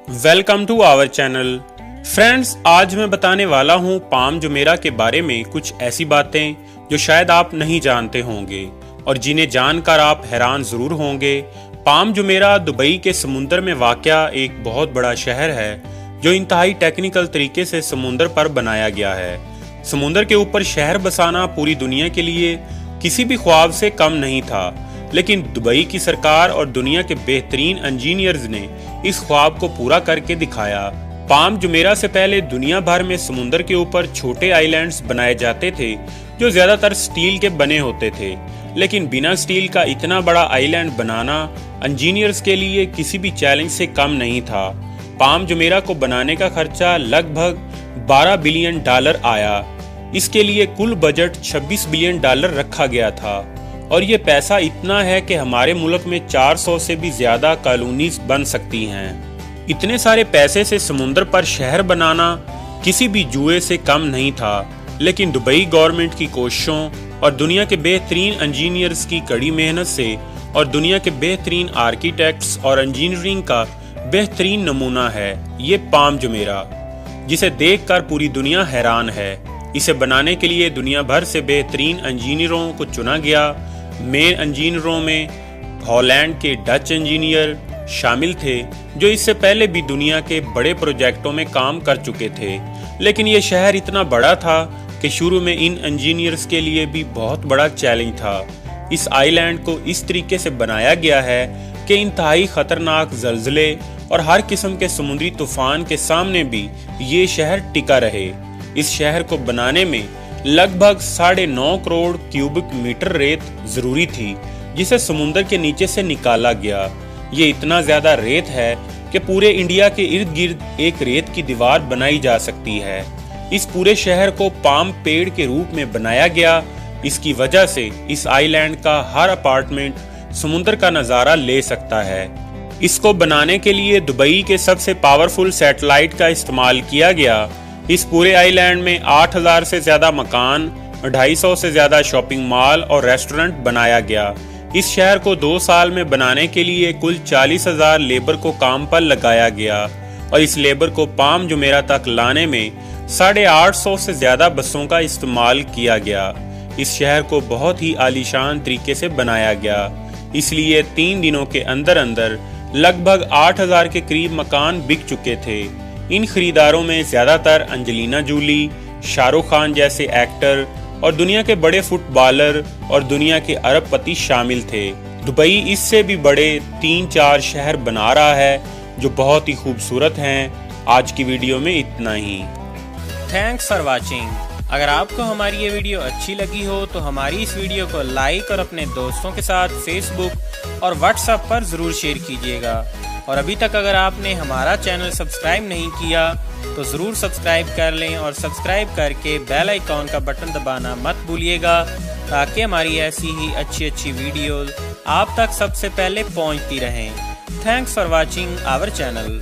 Welcome to our channel. Friends, आज मैं बताने वाला हूँ पाम जुमेरा के बारे में कुछ ऐसी बातें जो शायद आप नहीं जानते होंगे और जिन्हें जानकर आप हैरान जरूर होंगे। पाम जुमेरा दुबई के समुंदर में वाक़या एक बहुत बड़ा शहर है जो इंतहाई टेक्निकल तरीके से समुंदर पर बनाया गया है। समुंदर के ऊपर शहर बसाना पूरी दुनिया के लिए किसी भी ख्वाब से कम नहीं था, लेकिन दुबई की सरकार और दुनिया के बेहतरीन इंजीनियर्स ने इस ख्वाब को पूरा करके दिखाया। पाम जुमेरा से पहले दुनिया भर में समुंदर के ऊपर छोटे आइलैंड्स बनाए जाते थे जो ज्यादातर स्टील के बने होते थे, लेकिन बिना स्टील का इतना बड़ा आइलैंड बनाना इंजीनियर्स के लिए किसी भी चैलेंज से कम नहीं था। पाम जुमेरा को बनाने का खर्चा लगभग $12 बिलियन आया। इसके लिए कुल बजट $26 बिलियन रखा गया था और ये पैसा इतना है कि हमारे मुल्क में 400 से भी ज्यादा कॉलोनीज बन सकती हैं। इतने सारे पैसे से समुंदर पर शहर बनाना किसी भी जुए से कम नहीं था, लेकिन दुबई गवर्नमेंट की कोशिशों और दुनिया के बेहतरीन इंजीनियर्स की कड़ी मेहनत से और दुनिया के बेहतरीन आर्किटेक्ट्स और इंजीनियरिंग का बेहतरीन नमूना है ये पाम जुमेरा, जिसे देखकर पूरी दुनिया हैरान है। इसे बनाने के लिए दुनिया भर से बेहतरीन इंजीनियरों को चुना गया। मेन इंजीनियरों में हॉलैंड के डच इंजीनियर शामिल थे जो इससे पहले भी दुनिया के बड़े प्रोजेक्टों में काम कर चुके थे, लेकिन ये शहर इतना बड़ा था कि शुरू में इन इंजीनियर्स के लिए भी बहुत बड़ा चैलेंज था। इस आइलैंड को इस तरीके से बनाया गया है कि इंतहाई खतरनाक ज़लज़ले और हर किस्म के समुद्री तूफान के सामने भी ये शहर टिका रहे। इस शहर को बनाने में लगभग 9.5 करोड़ क्यूबिक मीटर रेत जरूरी थी, जिसे समुंदर के नीचे से निकाला गया। ये इतना ज्यादा रेत है कि पूरे इंडिया के इर्द गिर्द एक रेत की दीवार बनाई जा सकती है। इस पूरे शहर को पाम पेड़ के रूप में बनाया गया। इसकी वजह से इस आइलैंड का हर अपार्टमेंट समुंदर का नजारा ले सकता है। इसको बनाने के लिए दुबई के सबसे पावरफुल सैटेलाइट का इस्तेमाल किया गया। इस पूरे आइलैंड में 8,000 से ज्यादा मकान, 250 से ज्यादा शॉपिंग मॉल और रेस्टोरेंट बनाया गया। इस शहर को 2 साल में बनाने के लिए कुल 40,000 लेबर को काम पर लगाया गया और इस लेबर को पाम जुमेरा तक लाने में 850 से ज्यादा बसों का इस्तेमाल किया गया। इस शहर को बहुत ही आलीशान तरीके से बनाया गया, इसलिए 3 दिनों के अंदर अंदर लगभग 8,000 के करीब मकान बिक चुके थे। इन खरीदारों में ज्यादातर अंजलिना जूली, शाहरुख खान जैसे एक्टर और दुनिया के बड़े फुटबॉलर और दुनिया के अरबपति शामिल थे। दुबई इससे भी बड़े 3-4 शहर बना रहा है जो बहुत ही खूबसूरत हैं। आज की वीडियो में इतना ही। Thanks for watching. अगर आपको हमारी ये वीडियो अच्छी लगी हो तो हमारी इस वीडियो को लाइक और अपने दोस्तों के साथ फेसबुक और व्हाट्सएप पर ज़रूर शेयर कीजिएगा। और अभी तक अगर आपने हमारा चैनल सब्सक्राइब नहीं किया तो ज़रूर सब्सक्राइब कर लें और सब्सक्राइब करके बेल आइकॉन का बटन दबाना मत भूलिएगा, ताकि हमारी ऐसी ही अच्छी वीडियोज़ आप तक सबसे पहले पहुंचती रहें। Thanks for watching our channel.